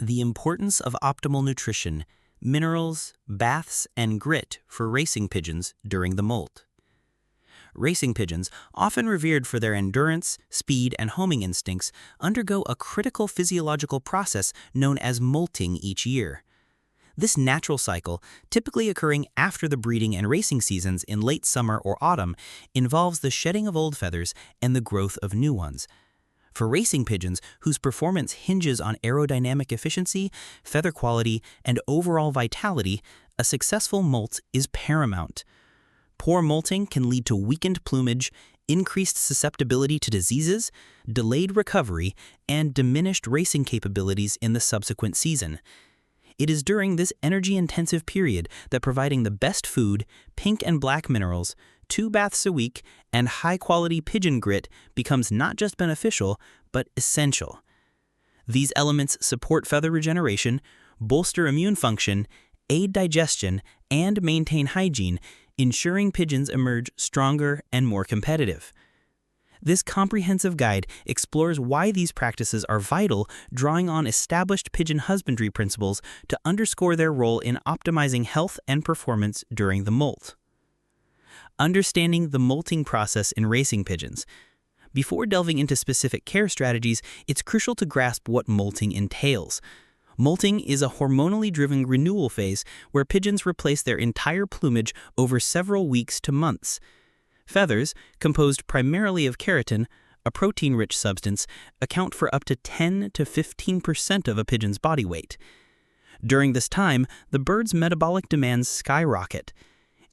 The importance of optimal nutrition, minerals, baths, and grit for racing pigeons during the molt. Racing pigeons, often revered for their endurance, speed, and homing instincts, undergo a critical physiological process known as molting each year. This natural cycle, typically occurring after the breeding and racing seasons in late summer or autumn, involves the shedding of old feathers and the growth of new ones. For racing pigeons, whose performance hinges on aerodynamic efficiency, feather quality, and overall vitality, a successful molt is paramount. Poor molting can lead to weakened plumage, increased susceptibility to diseases, delayed recovery, and diminished racing capabilities in the subsequent season. It is during this energy-intensive period that providing the best food, pink and black minerals, 2 baths a week, and high-quality pigeon grit becomes not just beneficial, but essential. These elements support feather regeneration, bolster immune function, aid digestion, and maintain hygiene, ensuring pigeons emerge stronger and more competitive. This comprehensive guide explores why these practices are vital, drawing on established pigeon husbandry principles to underscore their role in optimizing health and performance during the molt. Understanding the molting process in racing pigeons. Before delving into specific care strategies, it's crucial to grasp what molting entails. Molting is a hormonally driven renewal phase where pigeons replace their entire plumage over several weeks to months. Feathers, composed primarily of keratin, a protein-rich substance, account for up to 10 to 15% of a pigeon's body weight. During this time, the bird's metabolic demands skyrocket.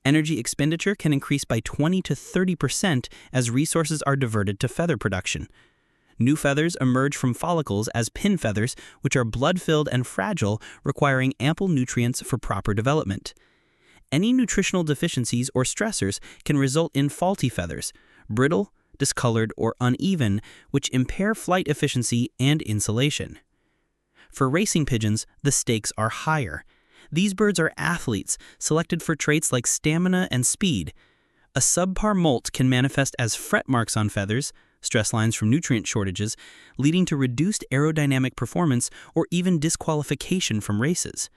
Energy expenditure can increase by 20 to 30% as resources are diverted to feather production. New feathers emerge from follicles as pin feathers, which are blood-filled and fragile, requiring ample nutrients for proper development. Any nutritional deficiencies or stressors can result in faulty feathers, brittle, discolored, or uneven, which impair flight efficiency and insulation. For racing pigeons, the stakes are higher. These birds are athletes, selected for traits like stamina and speed. A subpar molt can manifest as fret marks on feathers, stress lines from nutrient shortages, leading to reduced aerodynamic performance or even disqualification from races.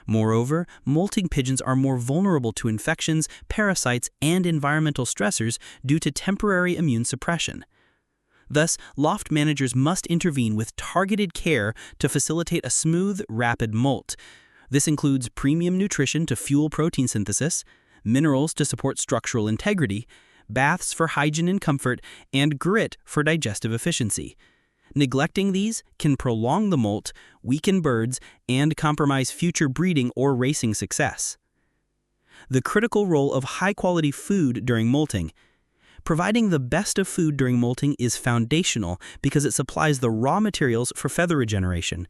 Moreover, molting pigeons are more vulnerable to infections, parasites, and environmental stressors due to temporary immune suppression. Thus, loft managers must intervene with targeted care to facilitate a smooth, rapid molt. This includes premium nutrition to fuel protein synthesis, minerals to support structural integrity, baths for hygiene and comfort, and grit for digestive efficiency. Neglecting these can prolong the molt, weaken birds, and compromise future breeding or racing success. The critical role of high-quality food during molting. Providing the best of food during molting is foundational because it supplies the raw materials for feather regeneration.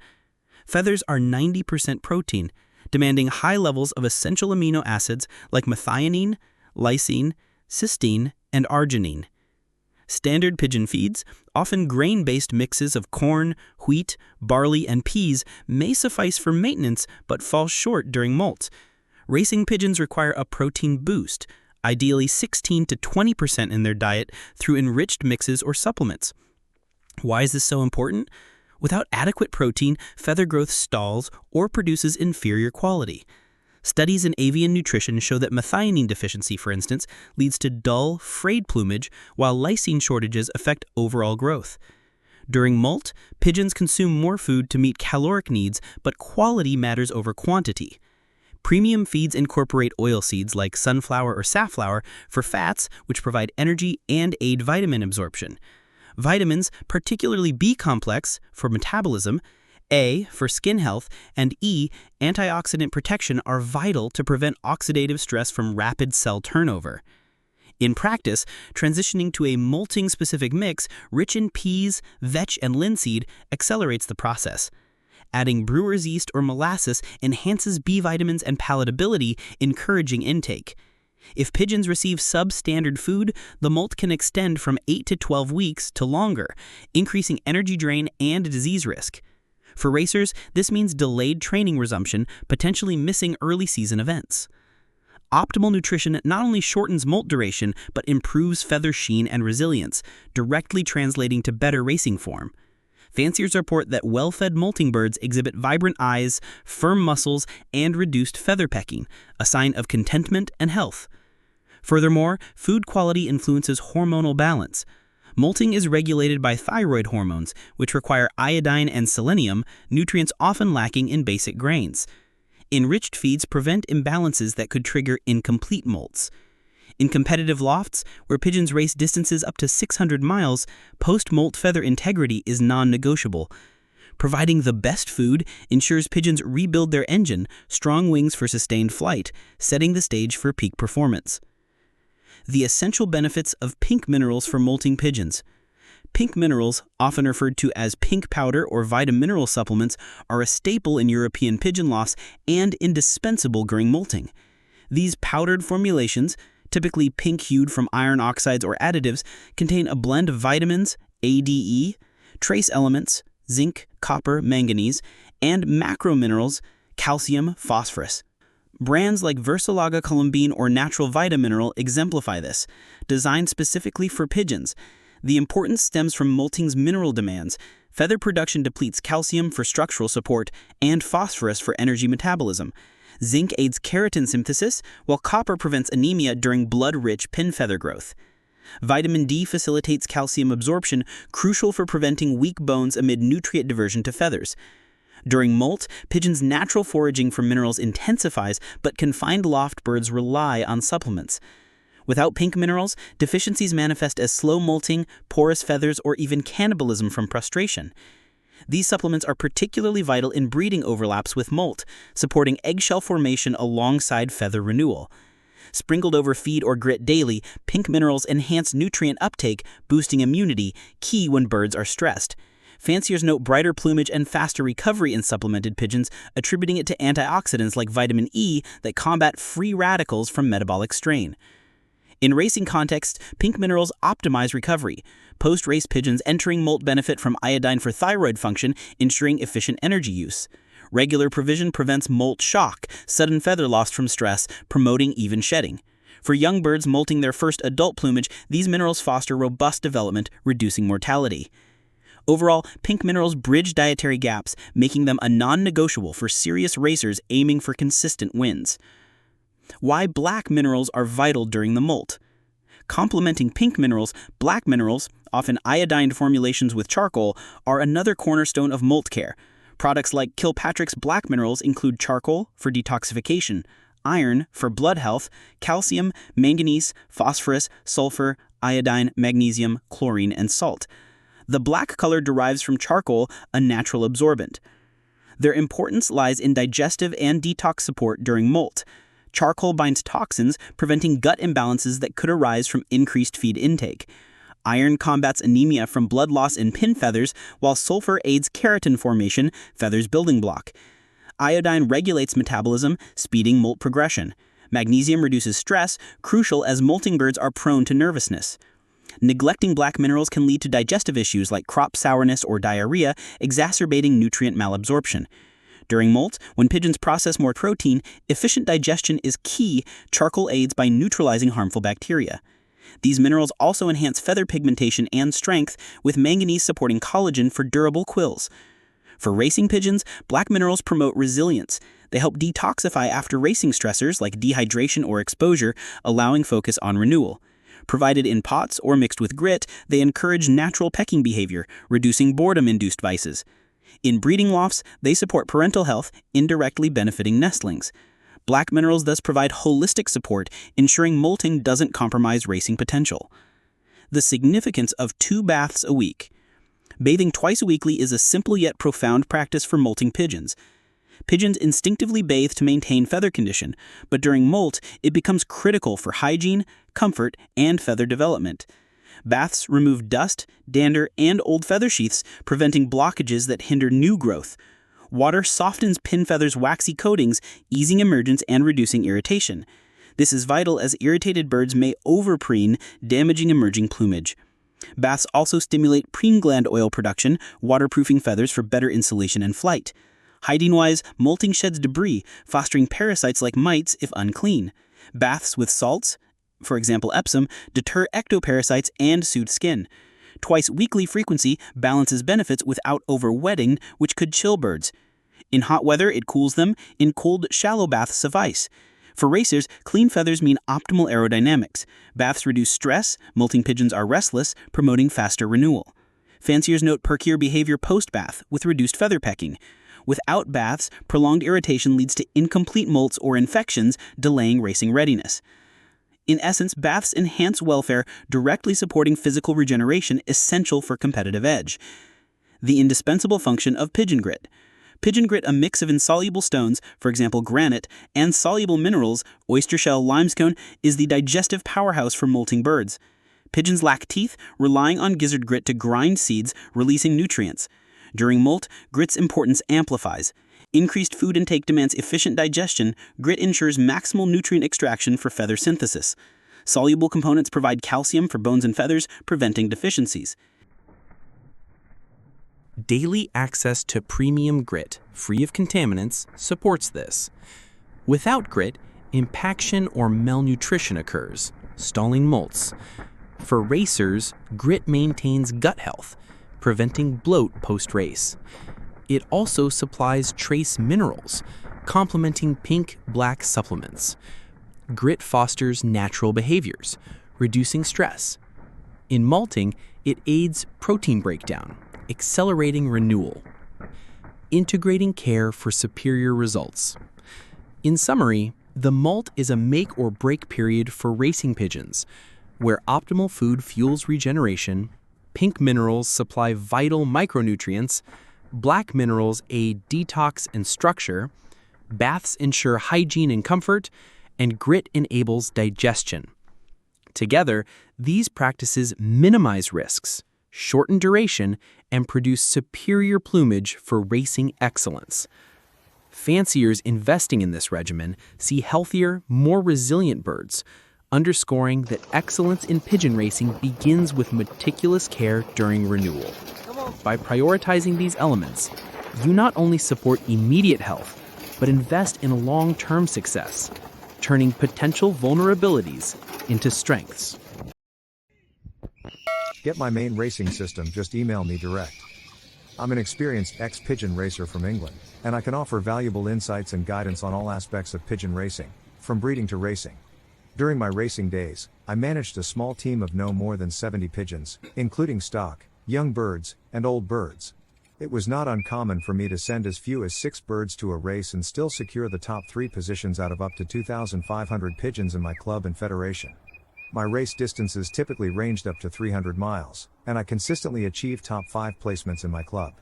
Feathers are 90% protein, demanding high levels of essential amino acids like methionine, lysine, cysteine, and arginine. Standard pigeon feeds, often grain-based mixes of corn, wheat, barley, and peas, may suffice for maintenance but fall short during molt. Racing pigeons require a protein boost, ideally 16 to 20% in their diet through enriched mixes or supplements. Why is this so important? Without adequate protein, feather growth stalls or produces inferior quality. Studies in avian nutrition show that methionine deficiency, for instance, leads to dull, frayed plumage, while lysine shortages affect overall growth. During molt, pigeons consume more food to meet caloric needs, but quality matters over quantity. Premium feeds incorporate oilseeds like sunflower or safflower for fats, which provide energy and aid vitamin absorption. Vitamins, particularly B-complex for metabolism, A for skin health, and E, antioxidant protection, are vital to prevent oxidative stress from rapid cell turnover. In practice, transitioning to a molting-specific mix rich in peas, vetch, and linseed accelerates the process. Adding brewer's yeast or molasses enhances B vitamins and palatability, encouraging intake. If pigeons receive substandard food, the molt can extend from 8 to 12 weeks to longer, increasing energy drain and disease risk. For racers, this means delayed training resumption, potentially missing early season events. Optimal nutrition not only shortens molt duration, but improves feather sheen and resilience, directly translating to better racing form. Fanciers report that well-fed molting birds exhibit vibrant eyes, firm muscles, and reduced feather pecking, a sign of contentment and health. Furthermore, food quality influences hormonal balance. Molting is regulated by thyroid hormones, which require iodine and selenium, nutrients often lacking in basic grains. Enriched feeds prevent imbalances that could trigger incomplete molts. In competitive lofts, where pigeons race distances up to 600 miles, post-molt feather integrity is non-negotiable. Providing the best food ensures pigeons rebuild their engine, strong wings for sustained flight, setting the stage for peak performance. The essential benefits of pink minerals for molting pigeons. Pink minerals, often referred to as pink powder or vitamineral supplements, are a staple in European pigeon lofts and indispensable during molting. These powdered formulations, typically pink-hued from iron oxides or additives, contain a blend of vitamins, ADE, trace elements, zinc, copper, manganese, and macrominerals, calcium, phosphorus. Brands like Versalaga Colombine or Natural Vitamineral exemplify this. Designed specifically for pigeons, the importance stems from molting's mineral demands. Feather production depletes calcium for structural support and phosphorus for energy metabolism. Zinc aids keratin synthesis, while copper prevents anemia during blood-rich pin feather growth. Vitamin D facilitates calcium absorption, crucial for preventing weak bones amid nutrient diversion to feathers. During molt, pigeons' natural foraging for minerals intensifies, but confined loft birds rely on supplements. Without pink minerals, deficiencies manifest as slow molting, porous feathers, or even cannibalism from prostration. These supplements are particularly vital in breeding overlaps with molt, supporting eggshell formation alongside feather renewal. Sprinkled over feed or grit daily, pink minerals enhance nutrient uptake, boosting immunity, key when birds are stressed. Fanciers note brighter plumage and faster recovery in supplemented pigeons, attributing it to antioxidants like vitamin E that combat free radicals from metabolic strain. In racing contexts, pink minerals optimize recovery. Post-race pigeons entering molt benefit from iodine for thyroid function, ensuring efficient energy use. Regular provision prevents molt shock, sudden feather loss from stress, promoting even shedding. For young birds molting their first adult plumage, these minerals foster robust development, reducing mortality. Overall, pink minerals bridge dietary gaps, making them a non-negotiable for serious racers aiming for consistent wins. Why black minerals are vital during the molt. Complementing pink minerals, black minerals, often iodined formulations with charcoal, are another cornerstone of molt care. Products like Kilpatrick's black minerals include charcoal for detoxification, iron for blood health, calcium, manganese, phosphorus, sulfur, iodine, magnesium, chlorine, and salt. The black color derives from charcoal, a natural absorbent. Their importance lies in digestive and detox support during molt. Charcoal binds toxins, preventing gut imbalances that could arise from increased feed intake. Iron combats anemia from blood loss in pin feathers, while sulfur aids keratin formation, feathers building block. Iodine regulates metabolism, speeding molt progression. Magnesium reduces stress, crucial as molting birds are prone to nervousness. Neglecting black minerals can lead to digestive issues like crop sourness or diarrhea, exacerbating nutrient malabsorption. During molt, when pigeons process more protein, efficient digestion is key. Charcoal aids by neutralizing harmful bacteria. These minerals also enhance feather pigmentation and strength, with manganese supporting collagen for durable quills. For racing pigeons, black minerals promote resilience. They help detoxify after racing stressors like dehydration or exposure, allowing focus on renewal. Provided in pots or mixed with grit, they encourage natural pecking behavior, reducing boredom-induced vices. In breeding lofts, they support parental health, indirectly benefiting nestlings. Black minerals thus provide holistic support, ensuring molting doesn't compromise racing potential. The significance of 2 baths a week. Bathing twice weekly is a simple yet profound practice for molting pigeons. Pigeons instinctively bathe to maintain feather condition, but during molt, it becomes critical for hygiene, comfort, and feather development. Baths remove dust, dander, and old feather sheaths, preventing blockages that hinder new growth. Water softens pin feathers' waxy coatings, easing emergence and reducing irritation. This is vital as irritated birds may overpreen, damaging emerging plumage. Baths also stimulate preen gland oil production, waterproofing feathers for better insulation and flight. Hygiene-wise, molting sheds debris, fostering parasites like mites if unclean. Baths with salts, for example Epsom, deter ectoparasites and soothe skin. Twice-weekly frequency balances benefits without overwetting, which could chill birds. In hot weather, it cools them. In cold, shallow baths suffice. For racers, clean feathers mean optimal aerodynamics. Baths reduce stress, molting pigeons are restless, promoting faster renewal. Fanciers note perkier behavior post-bath, with reduced feather pecking. Without baths, prolonged irritation leads to incomplete molts or infections, delaying racing readiness. In essence, baths enhance welfare, directly supporting physical regeneration essential for competitive edge. The indispensable function of pigeon grit. Pigeon grit, a mix of insoluble stones, for example granite, and soluble minerals, oyster shell, limestone, is the digestive powerhouse for molting birds. Pigeons lack teeth, relying on gizzard grit to grind seeds, releasing nutrients. During molt, grit's importance amplifies. Increased food intake demands efficient digestion. Grit ensures maximal nutrient extraction for feather synthesis. Soluble components provide calcium for bones and feathers, preventing deficiencies. Daily access to premium grit, free of contaminants, supports this. Without grit, impaction or malnutrition occurs, stalling molts. For racers, grit maintains gut health, preventing bloat post-race. It also supplies trace minerals, complementing pink-black supplements. Grit fosters natural behaviors, reducing stress. In malting, it aids protein breakdown, accelerating renewal. Integrating care for superior results. In summary, the molt is a make-or-break period for racing pigeons, where optimal food fuels regeneration, pink minerals supply vital micronutrients, black minerals aid detox and structure, baths ensure hygiene and comfort, and grit enables digestion. Together, these practices minimize risks, shorten duration, and produce superior plumage for racing excellence. Fanciers investing in this regimen see healthier, more resilient birds, underscoring that excellence in pigeon racing begins with meticulous care during renewal. By prioritizing these elements, you not only support immediate health, but invest in long-term success, turning potential vulnerabilities into strengths. Get my main racing system, just email me direct. I'm an experienced ex-pigeon racer from England, and I can offer valuable insights and guidance on all aspects of pigeon racing, from breeding to racing. During my racing days, I managed a small team of no more than 70 pigeons, including stock, young birds, and old birds. It was not uncommon for me to send as few as 6 birds to a race and still secure the top 3 positions out of up to 2,500 pigeons in my club and federation. My race distances typically ranged up to 300 miles, and I consistently achieved top 5 placements in my club.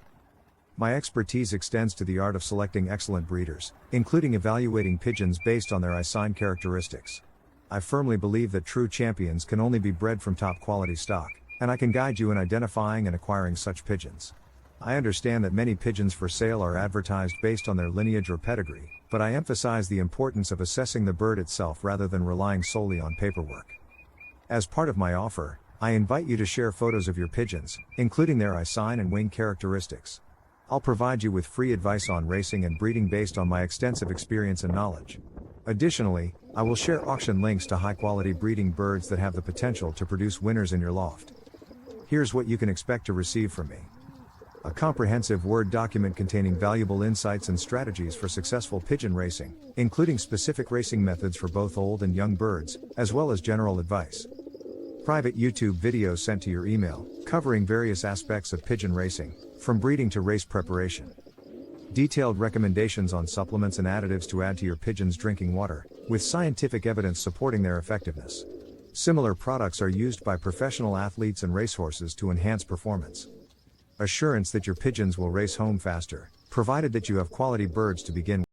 My expertise extends to the art of selecting excellent breeders, including evaluating pigeons based on their eye sign characteristics. I firmly believe that true champions can only be bred from top quality stock, and I can guide you in identifying and acquiring such pigeons. I understand that many pigeons for sale are advertised based on their lineage or pedigree, but I emphasize the importance of assessing the bird itself rather than relying solely on paperwork. As part of my offer, I invite you to share photos of your pigeons, including their eye sign and wing characteristics. I'll provide you with free advice on racing and breeding based on my extensive experience and knowledge. Additionally, I will share auction links to high-quality breeding birds that have the potential to produce winners in your loft. Here's what you can expect to receive from me. A comprehensive Word document containing valuable insights and strategies for successful pigeon racing, including specific racing methods for both old and young birds, as well as general advice. Private YouTube videos sent to your email, covering various aspects of pigeon racing, from breeding to race preparation. Detailed recommendations on supplements and additives to add to your pigeon's drinking water, with scientific evidence supporting their effectiveness. Similar products are used by professional athletes and racehorses to enhance performance. Assurance that your pigeons will race home faster, provided that you have quality birds to begin with.